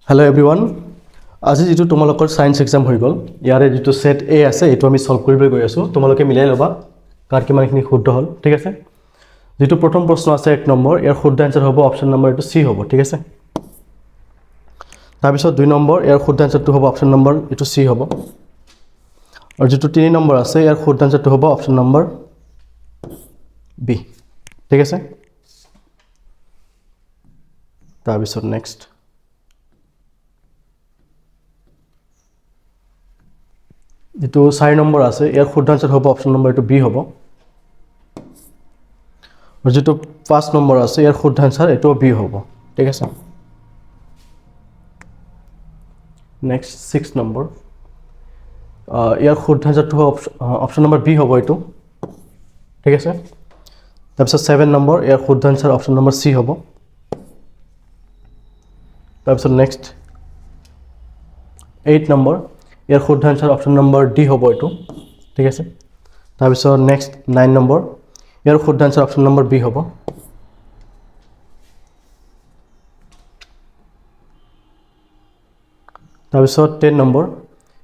Hello everyone. আজি যেটো তোমালোকৰ সায়েন্স এক্সাম হৈ গল ইয়াৰে যেটো সেট এ আছে এটো আমি সলভ কৰিব গৈ আছো তোমালোকে মিলাই লবা কাৰ কিমানখিনি শুদ্ধ হল ঠিক আছে যেটো প্ৰথম প্ৰশ্ন আছে 1 নম্বৰ ইয়াৰ শুদ্ধ আনসাৰ হ'ব অপচন নম্বৰ এটো সি হ'ব ঠিক আছে তাৰ পিছত 2 নম্বৰ ইয়াৰ শুদ্ধ আনসাৰটো হ'ব অপচন নম্বৰ এটো সি হ'ব আৰু যেটো 3 নম্বৰ আছে ইয়াৰ শুদ্ধ আনসাৰটো হ'ব অপচন নম্বৰ বি ঠিক আছে তাৰ পিছত নেক্সট যেটো 4 নম্বৰ আছে ইয়াৰ শুদ্ধ আনসাৰ হ'ব অপচন নম্বৰ এটো বি হ'ব আৰু যেটো 5 নম্বৰ আছে ইয়াৰ শুদ্ধ আনসাৰ এটো বি হ'ব ঠিক আছে নেক্সট 6 নম্বৰ ইয়াৰ শুদ্ধ আনসাৰটো অপচন নম্বৰ বি হ'ব এটো ঠিক আছে তাৰপিছত 7 নম্বৰ ইয়াৰ শুদ্ধ আনসাৰ অপচন নম্বৰ সি হ'ব তাৰপিছত নেক্সট 8 নম্বৰ ইয়াৰ শুদ্ধ আনসাৰ অপচন নম্বৰ ডি হ'ব এটো ঠিক আছে তাৰপিছত নেক্সট 9 নম্বৰ ইয়াৰ শুদ্ধ আনসাৰ অপচন নম্বৰ বি হ'ব তাৰপিছত 10 নম্বৰ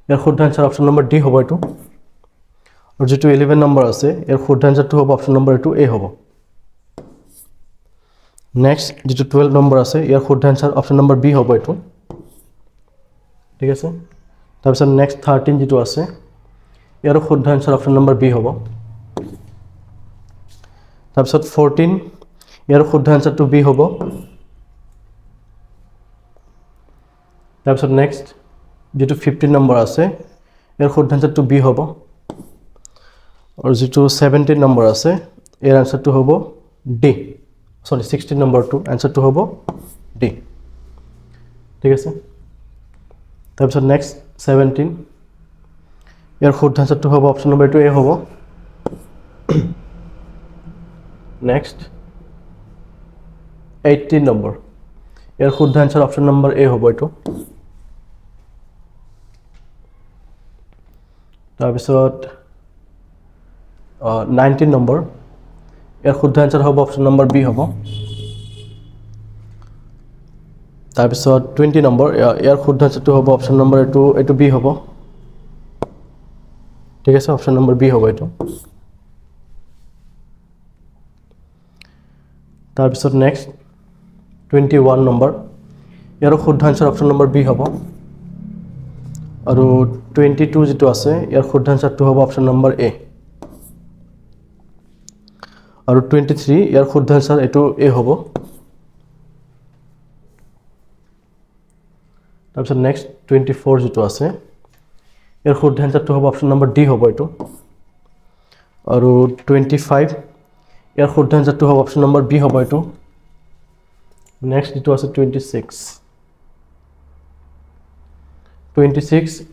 ইয়াৰ শুদ্ধ আনসাৰ অপচন নম্বৰ ডি হ'ব এটো আৰু যেটো 11 নম্বৰ আছে ইয়াৰ শুদ্ধ আনসাৰটো হ'ব অপচন নম্বৰ এটো এ হ'ব নেক্সট যেটো 12 নম্বৰ আছে ইয়াৰ শুদ্ধ আনসাৰ অপচন নম্বৰ বি হ'ব এটো ঠিক আছে তাৰপিছত নেক্সট 13 যেটো আছে ইয়াৰ শুদ্ধ আনসাৰ অপচন নম্বৰ বি হ'ব তাৰপিছত 14 ইয়াৰ শুদ্ধ আনসাৰটো বি হ'ব তাৰপিছত নেক্সট যেটো 15 নম্বৰ আছে ইয়াৰ শুদ্ধ আনসাৰটো বি হ'ব আৰু যেটো 17 নম্বৰ আছে ইয়াৰ আনসাৰটো হ'ব ডি সৰি 16 নম্বৰটো আনসাৰটো হ'ব ডি ঠিক আছে তাৰপিছত নেক্সট 17 ইয়াৰ শুদ্ধ আনসাৰটো হ'ব অপচন নম্বৰ এটো এ হ'ব নেক্সট 18 নম্বৰ ইয়াৰ শুদ্ধ আনসাৰ অপচন নম্বৰ এ হ'ব এটো তাৰপিছত 19 নম্বৰ ইয়াৰ শুদ্ধ আনসাৰ হ'ব অপচন নম্বৰ বি হ'ব তাৰপিছত 20 নম্বৰ ইয়াৰ শুদ্ধ আনসাৰটো হ'ব অপচন নম্বৰ এটো বি হ'ব ঠিক আছে অপচন নম্বৰ বি হ'ব এটো তাৰপিছত নেক্সট 21 নম্বৰ ইয়াৰ শুদ্ধ আনসাৰ অপচন নম্বৰ বি হ'ব আৰু 22 যেটো আছে ইয়াৰ শুদ্ধ আনসাৰটো হ'ব অপচন নম্বৰ এ আৰু 23 ইয়াৰ শুদ্ধ আনসাৰ এটো এ হ'ব তাৰপিছত নেক্সট 24 যেটো আছে ইয়াৰ শুদ্ধ আনসাৰটো হ'ব অপচন নম্বৰ ডি হ'ব এটো আৰু 25 ইয়াৰ শুদ্ধ আনসাৰটো হ'ব অপচন নম্বৰ বি হ'ব এটো নেক্সট যেটো আছে 26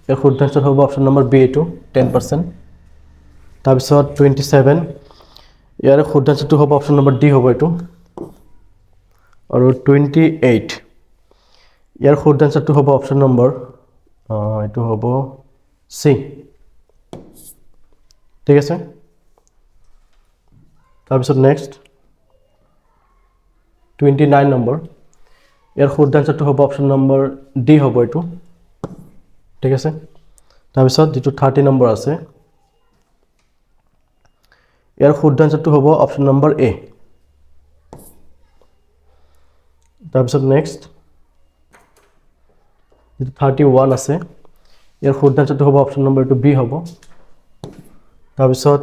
ইয়াৰ শুদ্ধ আনসাৰ হ'ব অপচন নম্বৰ বি এটো 10% তাৰপিছত 27 ইয়াৰ শুদ্ধ আনসাৰটো হ'ব অপচন নম্বৰ ডি হ'ব এটো আৰু 28 ইয়াৰ শুদ্ধ আনসাৰটো হ'ব অপচন নম্বৰ এটো হ'ব সি ঠিক আছে তাৰপিছত নেক্সট 29 নম্বৰ ইয়াৰ শুদ্ধ আনসাৰটো হ'ব অপচন নম্বৰ ডি হ'ব এটো ঠিক আছে তাৰপিছত যেটো 30 নম্বৰ আছে ইয়াৰ শুদ্ধ আনসাৰটো হ'ব অপচন নম্বৰ এ তাৰপিছত নেক্সট যেটো 31 আছে ইয়াৰ শুদ্ধ আনসাৰটো হ'ব অপচন নম্বৰ এটো বি হ'ব তাৰপিছত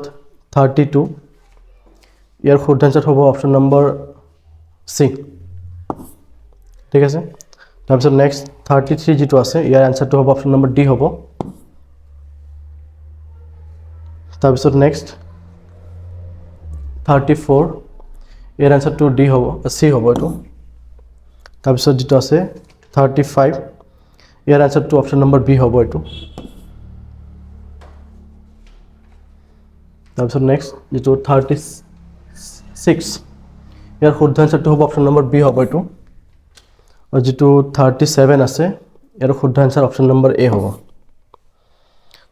32 ইয়াৰ শুদ্ধ আনসাৰ হ'ব অপচন নম্বৰ সি ঠিক আছে তাৰপিছত নেক্সট 33 যেটো আছে ইয়াৰ আনসাৰটো হ'ব অপচন নম্বৰ ডি হ'ব তাৰপিছত নেক্সট 34 ইয়াৰ আনসাৰটো ডি হ'ব সি হ'ব এটো তাৰপিছত যেটো আছে 35 ইয়াৰ আনসাৰটো অপচন নম্বৰ বি হ'ব এটো তাৰপিছত নেক্সট যেটো 36 ইয়াৰ শুদ্ধ আনসাৰটো হ'ব অপচন নম্বৰ বি হ'ব এটো আৰু যেটো 37 আছে ইয়াৰ শুদ্ধ আনসাৰ অপচন নম্বৰ এ হ'ব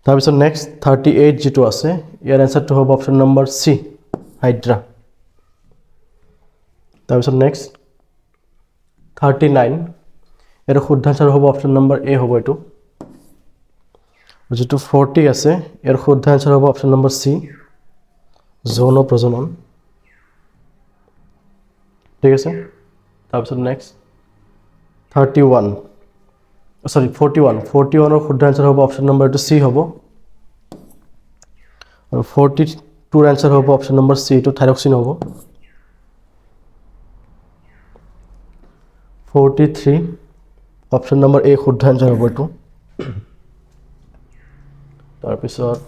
তাৰপিছত নেক্সট 38 যেটো আছে ইয়াৰ আনসাৰটো হ'ব অপচন নম্বৰ সি হাইড্ৰা তাৰপিছত নেক্সট 39 ইয়াৰ শুদ্ধ আনসাৰ হ'ব অপশ্যন নম্বৰ এ হ'ব এইটো যেটো 40 আছে ইয়াৰ শুদ্ধ আনসাৰ হ'ব অপশ্যন নম্বৰ সি যৌন প্ৰজনন ঠিক আছে তাৰপিছত নেক্সট 31 সরি 41 এর শুদ্ধ আনসার হবে অপশন নম্বর টু সি হবো আর 42 এর আনসার হবে option number C two thyroxine হবো 43 অপশন নম্বর এ শুদ্ধ আনসার হবো এটু তারপিছত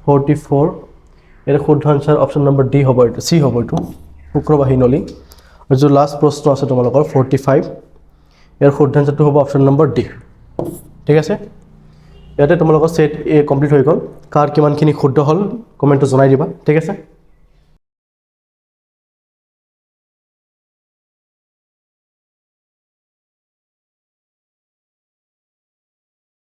44 এর শুদ্ধ আনসার অপশন নম্বর ডি হবো এটু সি হবো এটু শুক্রবাহী নলী আর যে লাস্ট প্রশ্ন আছে তোমালোকৰ 45 এৰ শুদ্ধ আনসাৰটো হ'ব অপশন নম্বৰ ডি ঠিক আছে ইয়াতে তোমালোকৰ সেট এ কমপ্লিট হৈ গ'ল কাৰ কিমানখিনি শুদ্ধ হ'ল কমেন্টত জনাই দিবা ঠিক আছে